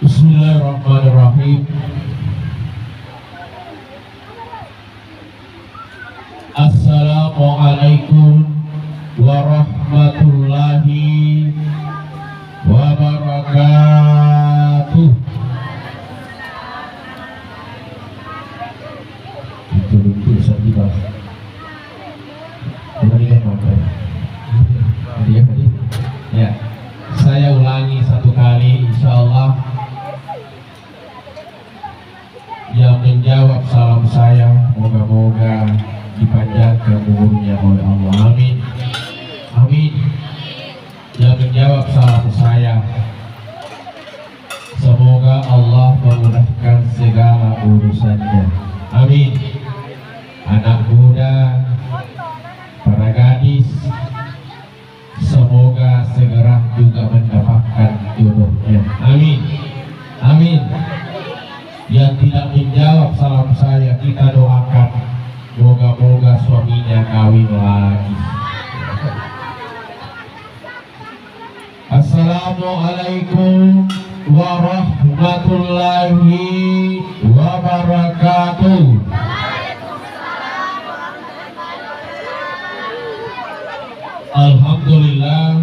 Bismillahirrahmanirrahim. Assalamualaikum warahmatullahi wabarakatuh. Itu bisa dibahas. Ya, saya ulangi satu kali, insya Allah. Yang menjawab salam saya, moga-moga dipanjangkan umurnya oleh Allah. Amin. Amin. Yang menjawab salam saya, semoga Allah memudahkan segala urusannya. Amin. Anak muda, para gadis, semoga segera juga mendapatkan jodohnya. Amin. Amin. Yang tidak menjawab salam saya, kita doakan moga-moga suaminya kawin lagi. Assalamualaikum warahmatullahi wabarakatuh. Alhamdulillah.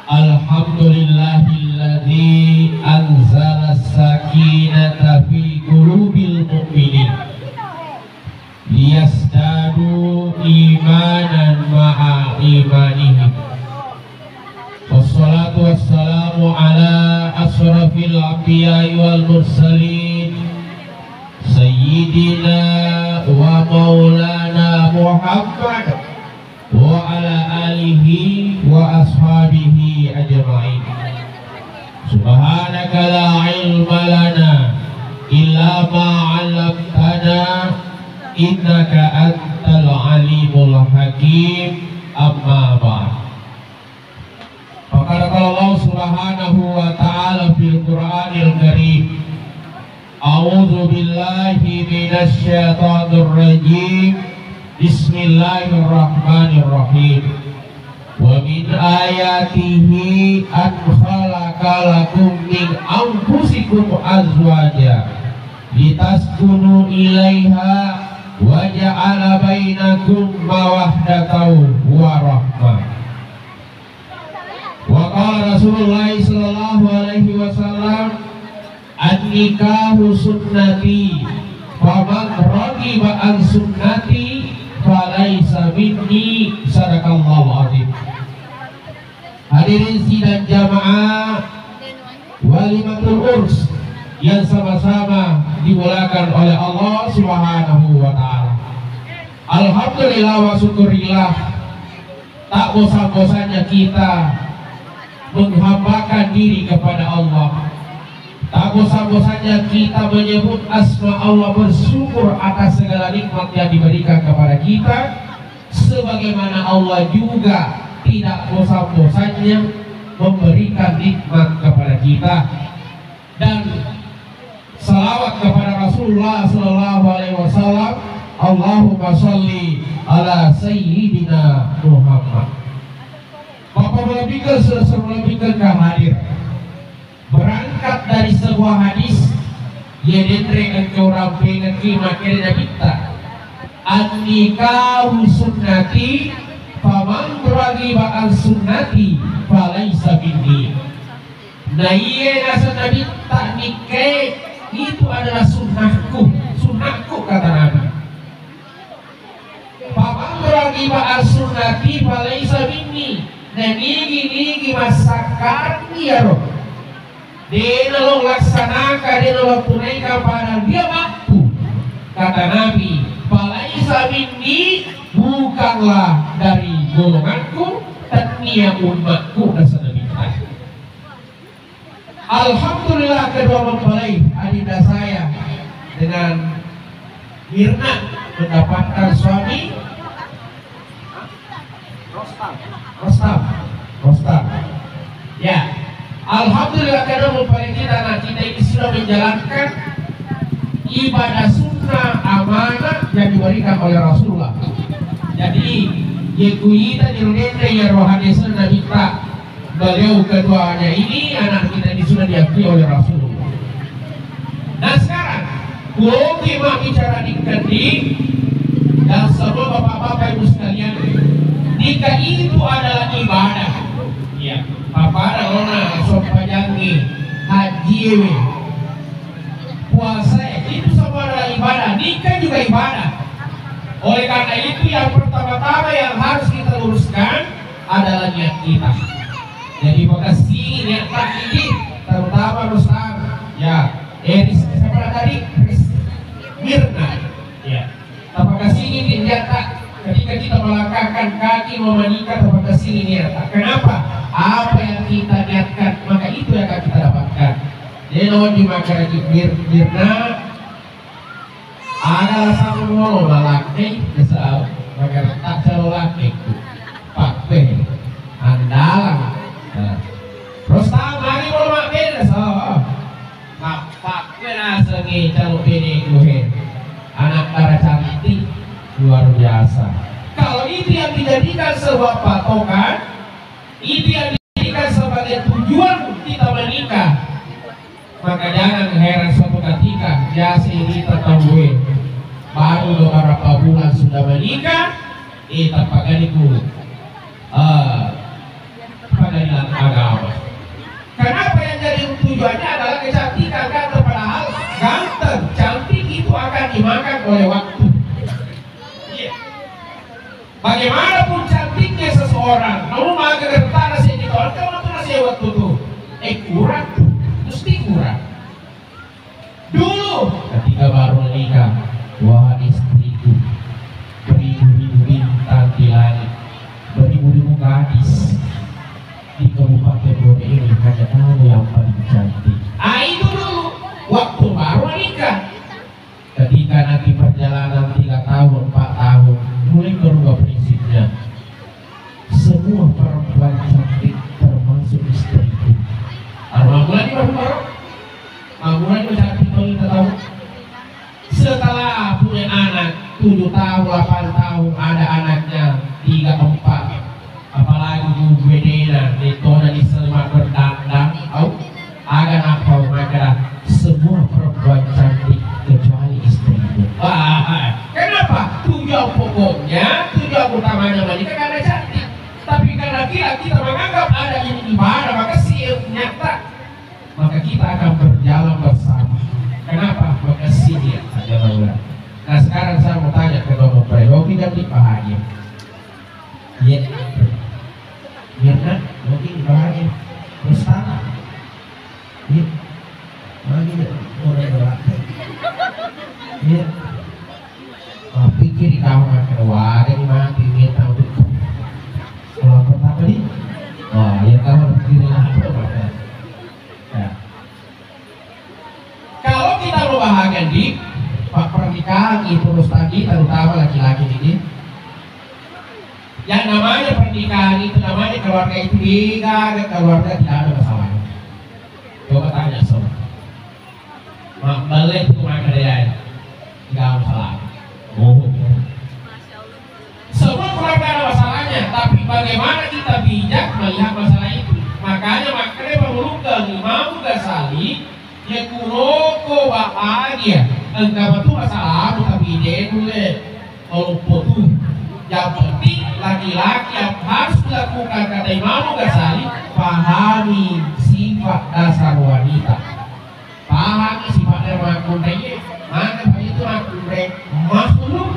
Alhamdulillahilladzi anzala as-sakinata fi qulubil mu'minin liyazdadu imanan ma'a imanihim. Wassalatu wassalamu ala asrafil anbiya'i wal mursalin sayyidina wa maulana Muhammad wa ala alihi wa ashabihi ajma'in. Subhanaka la ilma lana illa ma 'allamtana innaka antal alimul hakim. Amma ba'd. Faqala Allah subhanahu wa ta'ala fil Qur'anil Karim, a'udzu billahi minasy syaithanir rajim. Bismillahirrahmanirrahim. Wa min ayatihi an khalaqa lakum min anfusikum azwaja litaskunu ilaiha wa ja'ala bainakum mawaddatan wa rahmah. Wa qala Rasulullah sallallahu alaihi wasallam, an-nikahu sunnati faman raghiba an sunnati falaisa minni. Sadaqallahu azim. Hadirin sidang jamaah walimatul urs yang sama-sama dimulakan oleh Allah Subhanahu wa ta'ala. Alhamdulillah wa syukurillah, tak bosan-bosannya kita menghambakan diri kepada Allah. Tak bosan-bosannya kita menyebut asma Allah, bersyukur atas segala nikmat yang diberikan kepada kita, sebagaimana Allah juga tidak bosan-bosannya memberikan nikmat kepada kita. Dan salawat kepada Rasulullah sallallahu alaihi wasallam, Allahumma sholli ala sayyidina Muhammad. Bapak lebihkan lebihkan hadir berangkat dari sebuah hadis yang diterangkan ke orang pengen kimakirnya kita, an-nikahu sunnati faman raghiba an sunnati falaisa minni. Nah iya nasa Nabi, tak nikah itu adalah sunnahku, sunnahku kata Nabi. Faman raghiba an sunnati falaisa minni. Nah nigi masakan dia roh, dia nolong laksanakan, dia nolong tunaikan pada dia mampu. Kata Nabi, falaisa minni, bukanlah dari golonganku dan dia umatku. Dasar Nabi. Alhamdulillah kedua mempelai adinda saya dengan Mirna mendapatkan suami Rostam. Ya, alhamdulillah karena mempelai kita, kita ini sudah menjalankan ibadah sunnah amanah yang diberikan oleh Rasulullah. Jadi, yekuita dirudente ya rohani sunnah kita beliau keduanya ini anak kita ini sudah diakui oleh Rasulullah. Nah sekarang kalau kita bicara nikah dan semua bapak-bapak ibu sekalian, nikah itu adalah ibadah. Ya, bapak ada sopajangi, haji, puasa itu semua adalah ibadah. Nikah juga ibadah. Oleh karena itu yang pertama-tama yang harus kita luruskan adalah niat kita. Jadi makasih niat ini terutama Rustam, ya, siapa tadi? Mirna, ya. Apakah sini niat ketika kita melangkahkan kaki mau menikah, apakah sini niat? Kenapa? Apa yang kita niatkan maka itu yang akan kita dapatkan. Jadi di makara Mirna adalah sama ngomong lalaki kesal maka tak selalu laki Pak P andalan. Terus hari mau makin so Pak P nasengi calon ini gue anak darah cantik luar biasa. Kalau itu yang dijadikan sebuah patokan, itu yang dijadikan sebagai tujuan kita menikah, maka jangan heran suatu ketika jasa ini tertahui baru beberapa bulan sudah menikah, tapakaniku pengadilan agama. Kenapa yang jadi tujuannya adalah kecantikan kan? Padahal ganteng, cantik itu akan dimakan oleh waktu. Bagaimanapun cantiknya seseorang, namun maka gertana saya ditolak, kamu tuh nasi waktu itu, kurang, mesti kurang. Dulu ketika baru menikah, wah istriku, beribu-ribu bintang di langit, beribu-ribu gadis di Kabupaten Bone ini hanya kamu yang paling cantik. Itu dulu waktu baru menikah. Ketika nanti perjalanan 3 tahun, 4 tahun, mulai berubah prinsipnya. Semua perempuan cantik termasuk istriku. Mulai baru-baru, mulai cantik kita tahu. Setelah punya anak 7 tahun, 8 tahun, ada anaknya 3, 4, apalagi Bu Bedena, Detona di Selma berdandang, agak apa maka semua perempuan cantik kecuali istriku. Kenapa? Tujuan pokoknya, tujuan utamanya menikah karena cantik. Tapi karena kita menganggap ada ini ibadah, maka nyata, maka kita akan berjalan bersama. Kenapa? Maka dia saja Maula. Nah sekarang saya mau tanya ke Bapak Preyogi dan Pak Haji. Iya, Mirna, mungkin Pak Haji, Rustam, iya, lagi mulai berlatih. Iya, pikir di kamar kedua, ada di mana Mirna untuk kalau pertama nih, ya kamu pikir apa maka. Kalau kita mau bahagian di pernikahan itu terus tadi terutama laki-laki ini, yang namanya pernikahan itu namanya keluarga itu beda, keluarga tidak ada masalah. Coba tanya semua, balik itu maka dia tidak ada masalah. Semua keluarga ada masalahnya, tapi bagaimana kita bijak melihat masalah itu. Makanya memerlukan Imam Ghazali ya kuroko bahagia engkau itu masalah tapi dia boleh tuh. Yang penting laki-laki yang harus dilakukan kata Imam Ghazali, pahami sifat dasar wanita, pahami sifatnya makhluknya. Maka itu makhluk makhluk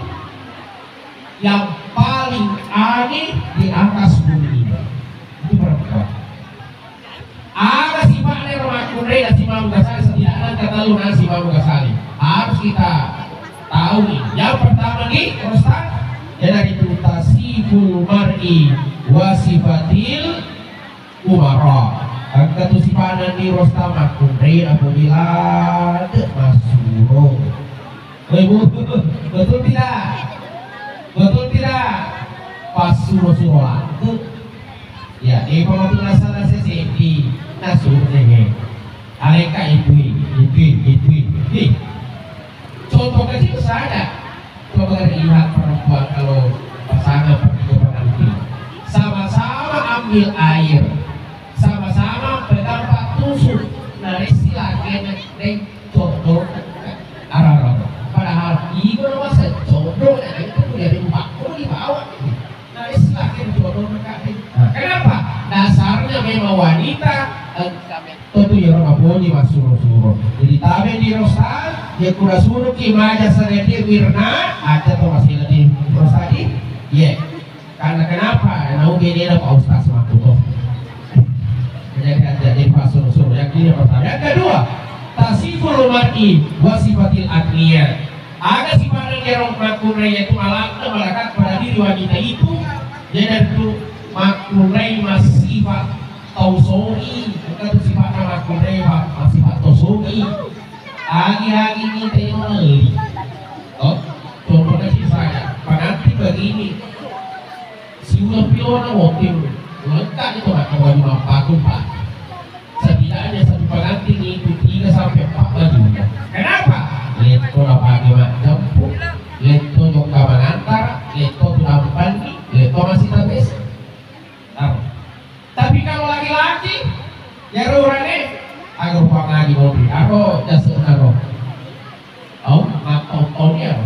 yang paling aneh di atas bumi ini itu perempuan. Ada sifatnya makhluk dan Imam Ghazali setidaknya kata lunas Imam Ghazali harus kita tahu nih. Yang pertama nih Ustaz, ya dari itu tasiful mar'i wasifatil umara. Angka tu sifanan di Rostam Akunri apabila masuk. Betul tidak? Betul tidak? Pasuruh ya, di pematuran sana sesi nasuh deh. Aleka itu. Contoh kecil saja. Coba lihat perempuan kalau pasangan pergi ke pengantin, sama-sama ambil air, dasarnya memang wanita tentu ya orang boni masuk-suruh. Jadi tabe di rosta ya kura suruh kimaja sanedi wirna ada tuh masih lebih rosta di ya. Karena kenapa? Nah gini lah Pak Ustaz Makuto. Jadi pas suruh yang ini pertama. Yang kedua, tasiful mar'i wasifatil agniya. Ada sifat yang makruh yaitu melekat pada diri wanita itu. Jadi itu makruh masifat tausoi. Itu sifatnya makruh masifat tausoi. Agi-agi ini teori. Oh, contohnya sih saya. Pengantin begini. Si ulang piona waktu lengkap itu nak baju apapun Pak. Setidaknya satu pengantin itu 3 sampai 4 baju. Kenapa? Leto nak pakai macam pun, leto juga mengantar, leto sudah mandi, leto masih tabes. Tapi kalau laki-laki, ya orangnya agak rupa lagi mobil. Aku jasa naro. Oh, tahunnya.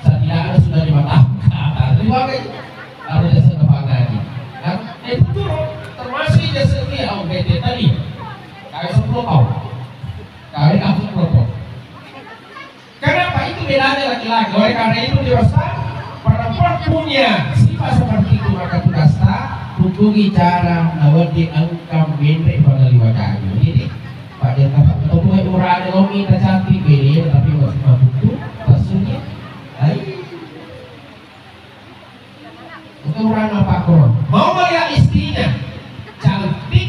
Setidaknya sudah 5 tahun. Terima kasih. Harus jasa depan lagi. Nah, itu turun termasuk jasa dia. Oh, bete tadi. Kali 10 tahun. Kali 10 tahun. Kenapa itu bedanya laki-laki? Oleh karena itu dirasa perempuan punya sifat seperti itu maka tudasta hubungi cara nawadi angkam bende pada liwajahnya. Jadi Pak Jenta Pak Ketua urane lomi tak cantik bede tapi masih mampu tasnya. Itu orang apa kor? Mau melihat istrinya cantik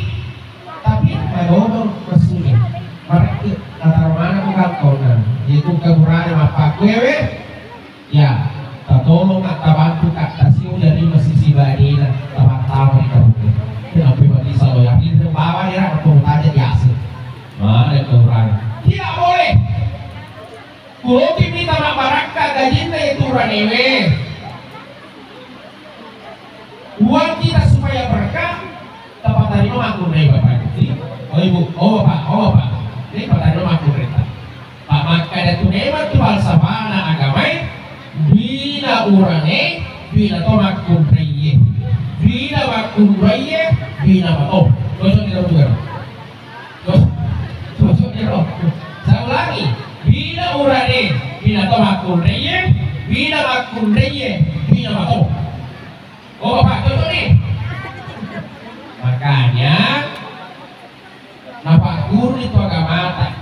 tapi ngomong mesunya. Mereka latar mana bukan kona. Itu kekurangan apa kue? Ya, tak tolong tak bantu tak kasih dari sisi badina tak tahu di kamu. Kenapa bagi selalu yakin terbawa dia atau aja biasa. Mana kekurangan? Tidak boleh. Kalau kita nak baraka gajinya itu ranewe. Uang kita supaya berkah. Tempat tadi mau aku naik bapak. Oh ibu, oh bapak. Ini tempat tadi mau aku cerita. Pak maka itu nemat tu falsafana agamai bila urane bila tomak kumreye bila wakumreye bila matom gosok di rumah gosok di rumah. Saya ulangi bila urane bila tomak kumreye bila wakumreye bila matom. Oh Pak gosok nih. Makanya napa guru itu agama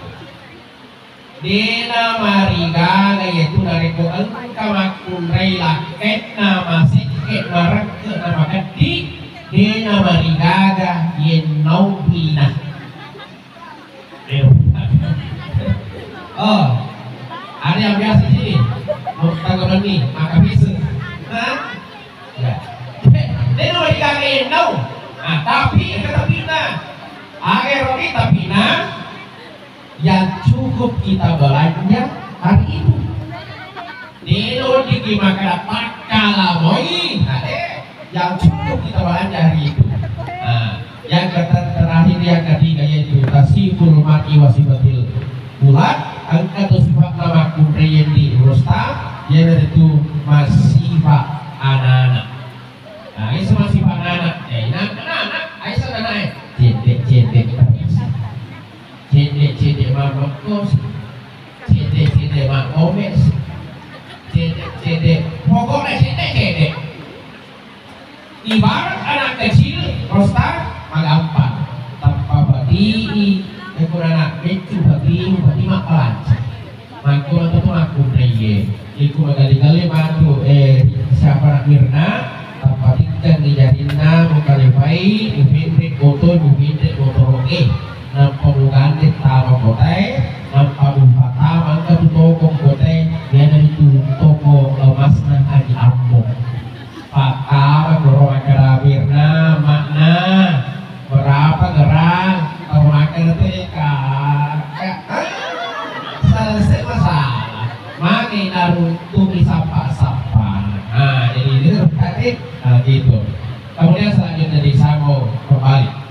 Dena mariga yaitu dari ko engka makunrai laket nama seket marake nama keti dena marigaga yen naupina. Oh, ada yang biasa sini mau tanggapan nih maka bisa. Ya. Dena marigaga yen nau. Tapi kata pina, agar roti tapina. Yang cukup kita belanja hari itu. Nino dikimakan pakala moi. Yang cukup kita belanja hari itu. Yang terakhir yang ketiga yaitu tasiful mar'i wasifatil bulat. Angka atau sifat nama kumreyen di rosta yaitu masifat anak-anak. Nah, ini semua sifat anak. Anak-anak, aisyah anak. Cedek kita biasa. Cedek mama kos, cedek mak omes, cedek pokoknya cedek. Ibarat anak kecil, rosta magampang, tanpa badi, kurang anak kecil badi mak pelancar. Maku itu aku preye, iku magali-gali bantu siapa nak Mirna, tanpa tinggal dijadina mukalifai, mungkin motor nampak bukan di tawa kotai, nampak lupa tawa ke toko kotai, dia dari toko emasnya haji ambo. Pak tawa berapa kerabirna makna berapa gerang tahu makan teka, selesai masalah. Makin naruh tumi sapa. Nah jadi ini tadi gitu. Kemudian selanjutnya disambung kembali.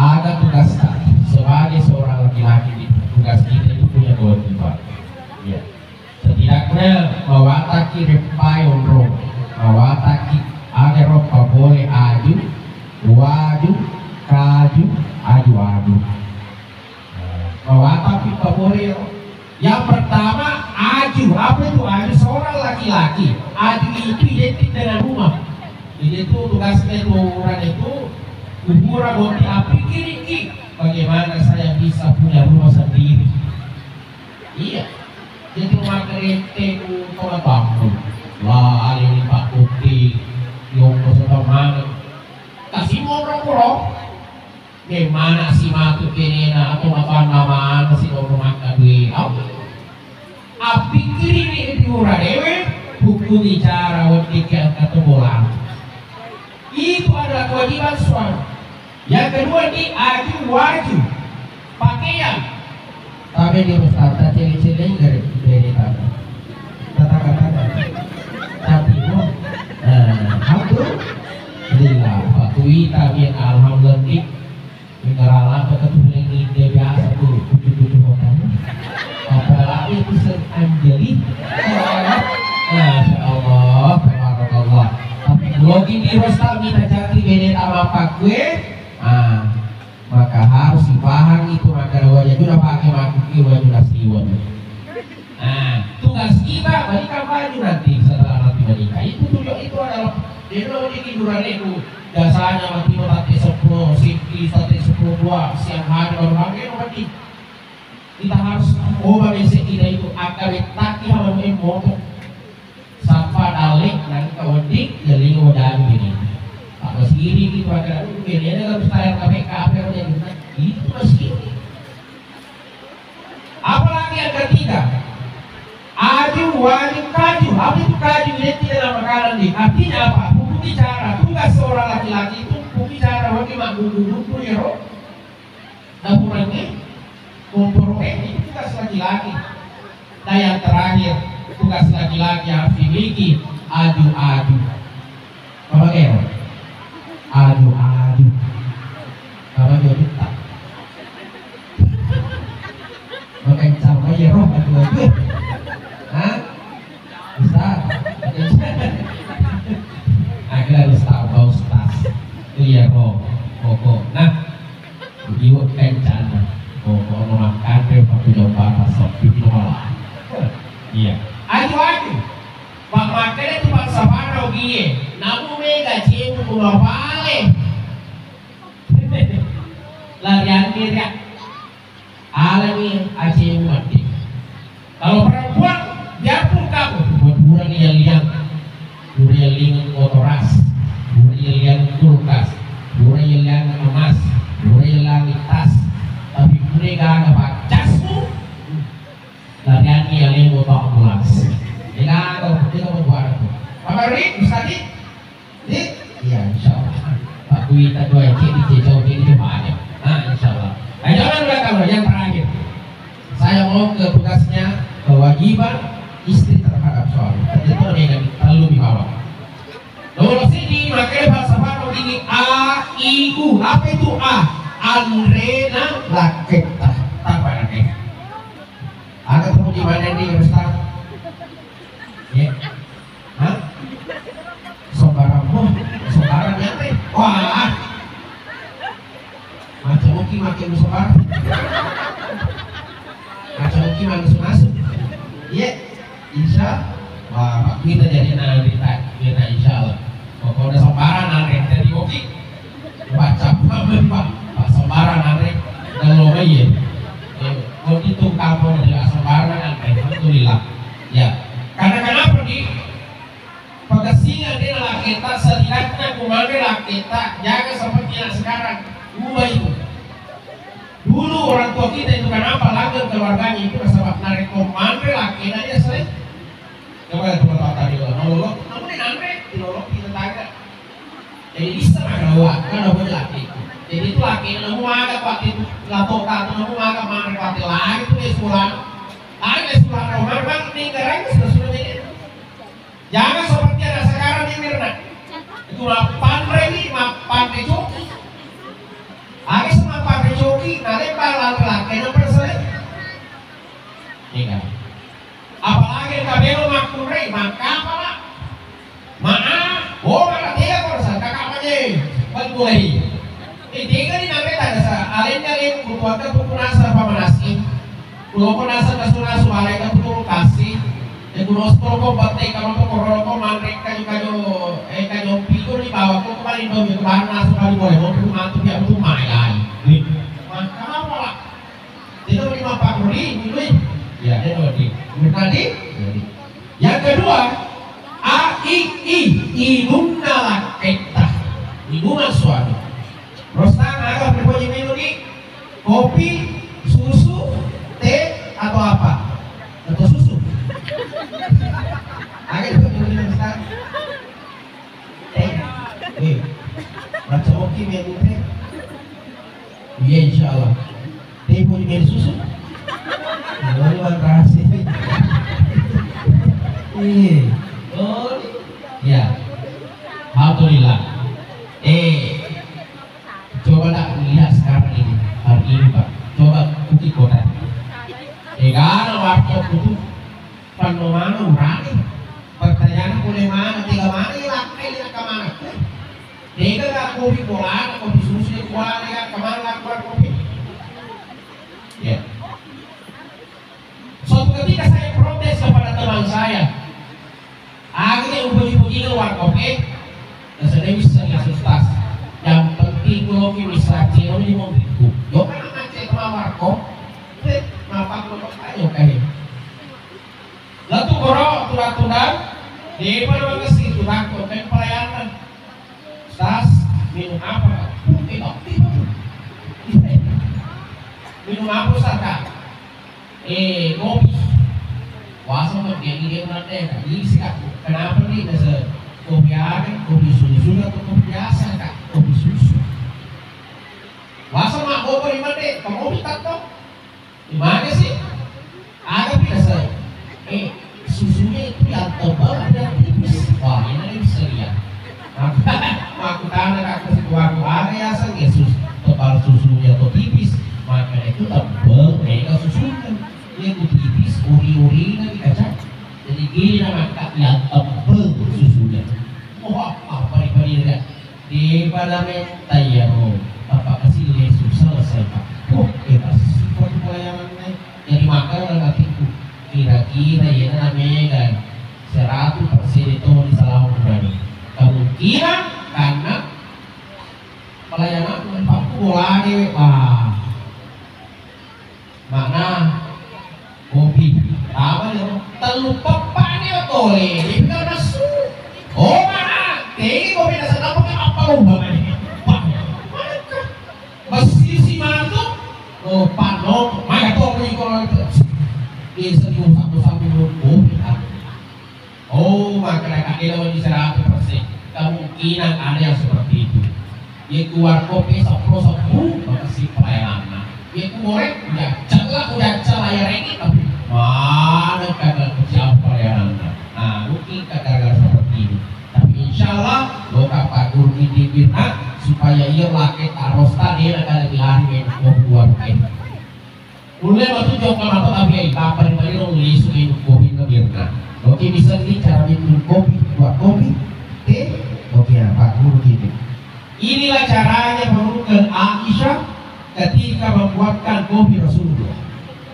Ada tugas sebagai seorang laki-laki, tugas kita itu punya kewajiban. Ya. Setidaknya mewataki repai onro, mewataki agar ropa boleh waju, kaju, aju. Bahwa tapi pemuril. Yang pertama aju, apa itu aju? Seorang laki-laki. Aju itu identik dengan rumah. Jadi itu tugasnya itu orang itu kuburan boti api kiri. Bagaimana saya bisa punya rumah sendiri? Iya. Jadi rumah kereta kalau bambu. Lah, alih Pak Putih, yung sudah mana? Kasih morong-morong. Gimana sih matu kini na atau apa nama si rumah kadui? Api kiri ni diura dewe, buku bicara waktu kata bolang. Itu adalah kewajiban suami. Yang kedua ni aju waju pakaian. Tapi di Ustaz cili-cili dari tadi. Kata-kata. Tapi alhamdulillah Pak Tuita biar alhamdulillah negara betul ini dia biasa tuh cucu-cucu hotelnya. Apalagi itu Anjeli. Masya Allah, tabarakallah. Tapi logi di Rostal minta cari beda sama Pak gue. Maka harus dipahami itu maka wajah sudah pakai maku wajah sudah siwon. Tugas kita berikan baju nanti setelah nanti menikah itu tujuh itu adalah dia memiliki duran itu jasanya mati mati 10 sifri 10 dua siang hari baru pakai mati. Kita harus basic kita itu akan taki hawa motor sampai dalik nanti kawadik jadi wadah ini. Apa sendiri gitu ada ini ada style KPK apa yang itu masih. Apalagi yang ketiga aju wajib kaju. Apa itu kaju? Ini tidak makanan nih. Artinya apa? Buku bicara. Tugas seorang laki-laki itu buku bicara. Bagaimana buku ya roh? Dapurnya kompor itu tugas laki-laki. Dan yang terakhir tugas laki-laki harus dimiliki aju. Apa ya? Aju. Apa jadi tak? Makan sama ya roh aju. Hah? Ustaz? Akhirnya harus tahu bau Ustaz. Itu ya roh. Pokok. Nah, ibu kencana. Pokok memakan waktu coba pasok di malah. Iya. Aju. Pak makanya itu Pak Sabana ugie. Namu mega cium pulau pale. Larian kiri. Alami acium mati. Kalau perempuan biarpun kamu buat yang motoras, yang kulkas, yang emas, yang tas, tapi gak apa casmu, larian yang motor ambulans. Kita membuat itu. Apa Rik? Ustaz Rik? Iya, insyaallah. Pak Kuita dua yang jauh ini banyak. Insyaallah. Jangan lupa kamu yang terakhir. Saya mau ke tugasnya kewajiban istri terhadap suami. Itu yang perlu dibawa. Nomor sini makanya bahasa Pano ini A, I, U. Apa itu A? Andrena Laketa. Apa namanya? Ada temu di mana ini Ustaz? Ya. Hah? Sobarangmu, sobarang nyate. Wah. Macam makin sobarang. Macam masuk. Iya, insya Allah kita jadi nanti kita insya Allah. Kalau udah sembaran nanti jadi oke. Baca Pak sembaran nanti kalau iya. Kalau itu kamu tidak sembaran nanti, alhamdulillah. Ya, karena kenapa nih? Pagasingan dia lah kita setidaknya kumande lah kita jaga seperti yang sekarang. Ubah itu. Dulu orang tua kita itu kenapa langgeng keluarganya itu sebab narik komando laki aja selesai. Coba lihat teman-teman tadi nolok, namun nanti dilolok di tetangga. Jadi bisa nggak ada laki. Jadi itu laki namun agak waktu itu lato kata namun agak mana waktu lagi itu sekolah rumah bang tinggal aja sudah ini. Jangan seperti ada sekarang di Mirna. Itu mapan coki. Agak sama pakai joki, nanti laki-laki yang persen. Iya. Apalagi kabelo makmurei, maka apa lah? Maaf, mana tiga persen kakak aja. Bantu mulai. Hindi ka rin namin sa alin ka rin kutuwag ka pupunasa pamanasi. Kulo ko nasa nasuna sumalay ka putulong kasi. Kunos ko batay ka mo ko manrek kanyo pigo ni bawa ko kemarin dong itu bahan masuk kali boleh mau mantu dia itu main. Maka apa? Itu 50.000 ya itu tadi. Yang kedua, inumna laketa, inumna suatu. Rostang agak berpoji minum nih, kopi, susu, teh atau apa? Atau susu? Agak berpoji Rostang. Teh, baca kopi minum teh. Iya insya Allah. Teh poji minum susu. Luar rahasia. Oh, ya. Alhamdulillah. Coba nak lihat sekarang ini, hari ini Pak. Coba uji kota. Karena waktu itu panomano berani. Pertanyaan boleh mana, tiga mana, lakai ke mana? Tiga nggak kopi bola, kopi susu bola, nggak kemana keluar kopi. Ya. Suatu ketika saya protes kepada teman saya. Akhirnya uji-uji keluar kopi, dan saya bisa ngasih tas. Yang penting kalau kita bisa ciro di mobilku. Yo kan ngecek mawar kok, kenapa kalau ayo kayak. Lalu koro tulang di mana masih tulang kok kayak pelayanan. Tas minum apa? Putih. Minum apa saja? Kopi. Wasa mau dia nanti isi kak. Kenapa nih nasi kopi ada, kopi susu atau kopi biasa kak? Kopi susu. Wasa mak kopi di mana? Kamu minta toh? Di mana sih? Ada biasa. Susunya itu yang tebal dan tipis. Wah ini bisa lihat. Aku tanya kak ke situ aku ada ya sang Yesus tebal susunya atau tipis. Maka itu tebal, mereka susunya. Itu tipis, uri-uri nanti kacang. Jadi gini nama kak yang tebal susunya. Wah apa ini kan? Di pada mentayaro apa kasih Yesus selesai pak. Kita support pelayanannya. Jadi makan dalam hatiku. Kira-kira ya namanya kan 100% itu disalah berani. Kemungkinan karena pelayanan Pak bola nih wah. Mana kopi apa ya telu pepane otole iki kan nasu oh mana iki kopi nasa apa umpamanya pak masih si mantu oh pano maka to ko kalau di satu kopi oh maka mereka dia di 100% kemungkinan ada yang seperti itu dia keluar kopi 10 makasih pelayanan dia keluar udah celah ya ini tapi mana kagak siapa pelayanan. Nah mungkin kagak seperti ini. Tapi insya Allah lo kapan guru ini bina supaya ia laket arosta dia akan lebih hari mau buat ini. Mulai waktu jauh kamar tapi ya kapan kali lo ngelisuin kopi ke bina. Oke bisa nih cara bikin kopi buat kopi teh. Oke Pak guru ini. Inilah caranya menurunkan Aisyah ketika membuatkan kopi Rasulullah.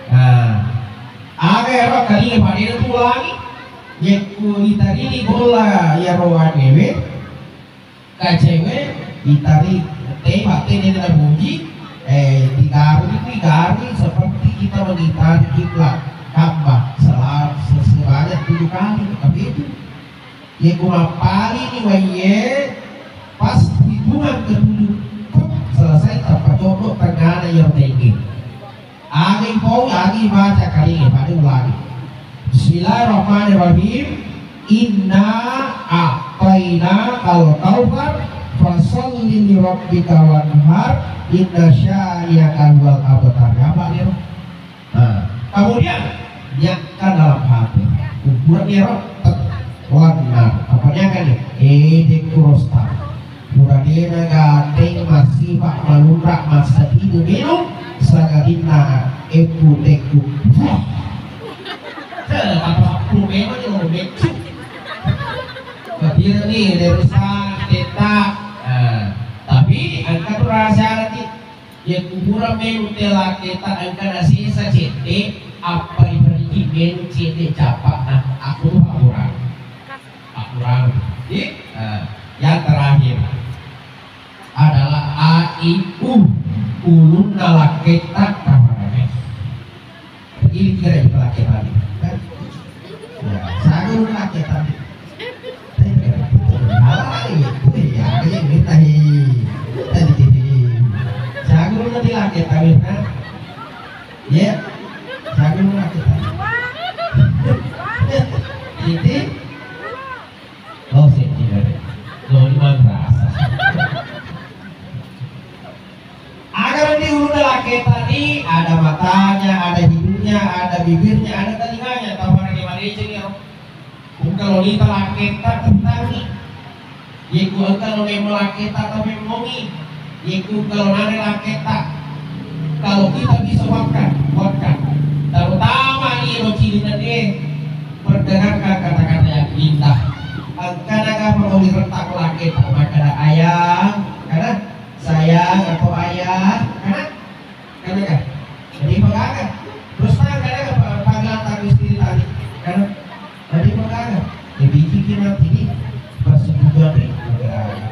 Nah, agar kali pada itu lagi, yang ditari ini bola ya rohan ewe, kacewe ditari tembak ini dengan bunyi, digari seperti kita mengitari kiblat Ka'bah sebanyak 7 kali, tapi itu yang kumapali ini waye pas hitungan ke-7 selesai tanpa jodoh tengah yang tinggi. Angin pau angin baca kali ini pada ulangi. Bismillahirrahmanirrahim. Inna a'tayna al-kautsar fasalli li rabbika wanhar inna syani'aka wal abtar. Apa dia? Nah, kemudian niatkan dalam hati. Ukuran dia wanhar. Apanya kan ya? Dekurostar. Muradena ganteng masih pak malunrak masa hidup minum sagadina eku teku. Apa memang yang begitu. Kemudian nih desa kita, tapi Ya kuburan menu tela kita angkana sisa cete apa ibriki menu cete capak nah aku tuh akuran. Yang terakhir adalah AIU ulun nalaketak kamarane. Ini kira itu laketan kan? Ya, saya ulun laketan. Halal itu ya, kayak minta tadi. Jago lu nanti laki kawin kan? Ya, jago lu laki kawin. Jadi, oh sih tidak. Lo di mana? Agar di ulu laki tadi ada matanya, ada hidungnya, ada bibirnya, ada telinganya. Tahu orang gimana aja nih? Kalau kita laki tak tentang nih. Yiku kalau nemu laki tak tapi mongi. Yiku kalau nane laki tak. Kalau kita bisa wakkan, terutama ini rocili tadi perdengarkan kata-kata yang indah. Karena mau diretak laki tak maka ada ayah, karena sayang atau ayah, karena kan. Jadi pegangan. Terus karena panggilan tak istri tadi, karena jadi pegangan. Jadi bikin nanti ini pasti juga nih.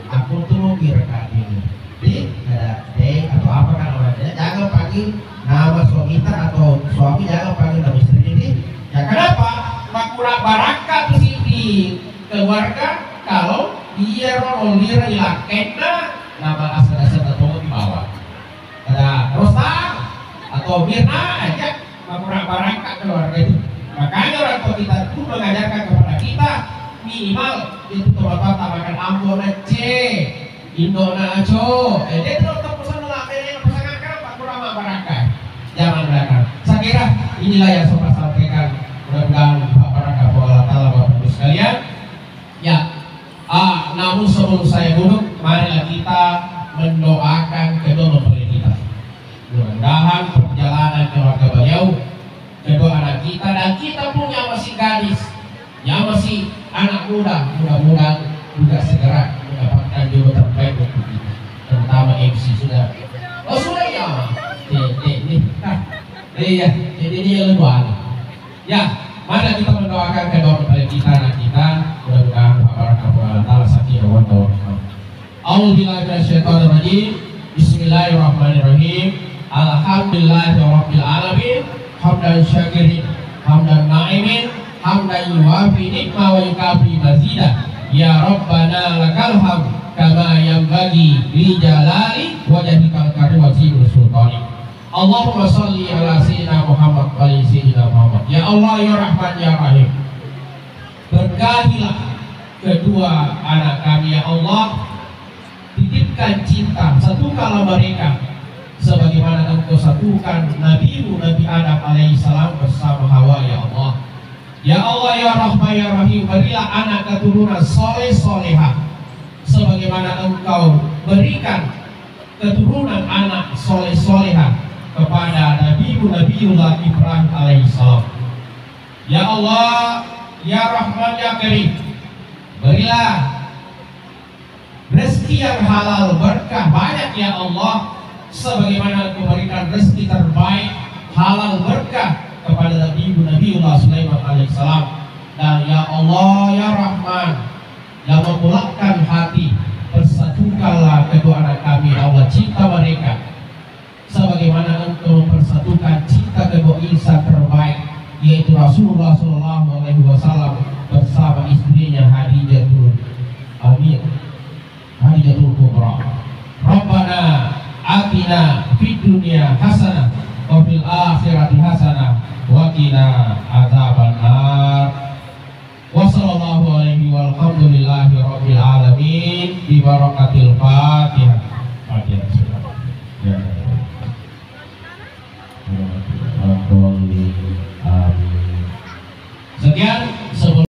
Aku tuh mau kira ini. Jadi ada atau apa kan namanya? Jangan panggil nama suami kita atau suami jangan panggil nama istri ini. Ya kenapa? Kurang barakah tuh di keluarga kalau dia rolir ilakena nama asal-asal atau di bawah. Ada Rosta atau Mirna aja kurang barakah keluarga itu. Makanya orang tua kita itu mengajarkan kepada kita minimal itu terutama tambahkan Ambon aja, Indona aja. Dia terus pesan lah, yang pasangan kan Pak kurang barakah. Jangan belakang. Saya kira inilah yang saya sampaikan. Mudah-mudahan Pak Barakah Allah Taala Bapak Ibu sekalian. Ya, namun sebelum saya duduk, marilah kita mendoakan kedua mempelai kita. Mudah-mudahan perjalanan keluarga beliau, kedua anak kita dan kita pun yang masih gadis, yang masih anak muda, mudah-mudahan juga segera mendapatkan jodoh terbaik untuk kita. Terutama MC sudah. Oh sudah ya. Iya, jadi dia lebaran. Ya, mana kita mendoakan kedua mempelai kita, anak kita, mudah-mudahan Pak Barakah Allah Taala sakinah wa tawakkul. A'udzubillahi minasyaitonir rajim. Bismillahirrahmanirrahim. Alhamdulillahirabbil alamin. Hamdan syakirin, hamdan na'imin, hamdan yuwafi nikma wa yukafi mazidah. Ya Rabbana lakal hamd kama yanbaghi li jalali wajhikal karim wa sibul sultani. Allahumma salli ala sayyidina Muhammad wa ali sayyidina Muhammad. Ya Allah ya Rahman ya Rahim. Berkahilah kedua anak kami ya Allah. Titipkan cinta, satukanlah mereka sebagaimana Engkau satukan Nabi Adam alaihissalam bersama Hawa ya Allah. Ya Allah ya Rahman ya Rahim, berilah anak keturunan soleh solehah sebagaimana Engkau berikan keturunan anak soleh solehah kepada Nabiullah Ibrahim alaihissalam. Ya Allah ya Rahman ya Karim, berilah rezeki yang halal berkah banyak ya Allah sebagaimana Engkau berikan rezeki terbaik halal berkah kepada Nabiullah Sulaiman alaihissalam. Dan ya Allah ya Rahman yang memulakkan hati, persatukanlah kedua anak kami ya Allah, cinta mereka sebagaimana Engkau mempersatukan cinta kedua insan terbaik yaitu Rasulullah SAW bersama istrinya Khadijatul Kubra. Rabbana atina fid dunya hasanah wa fil akhirati hasanah wa qina adzabannar. Wa sallallahu alaihi walhamdulillahi rabbil alamin bi barakatil Fatihah.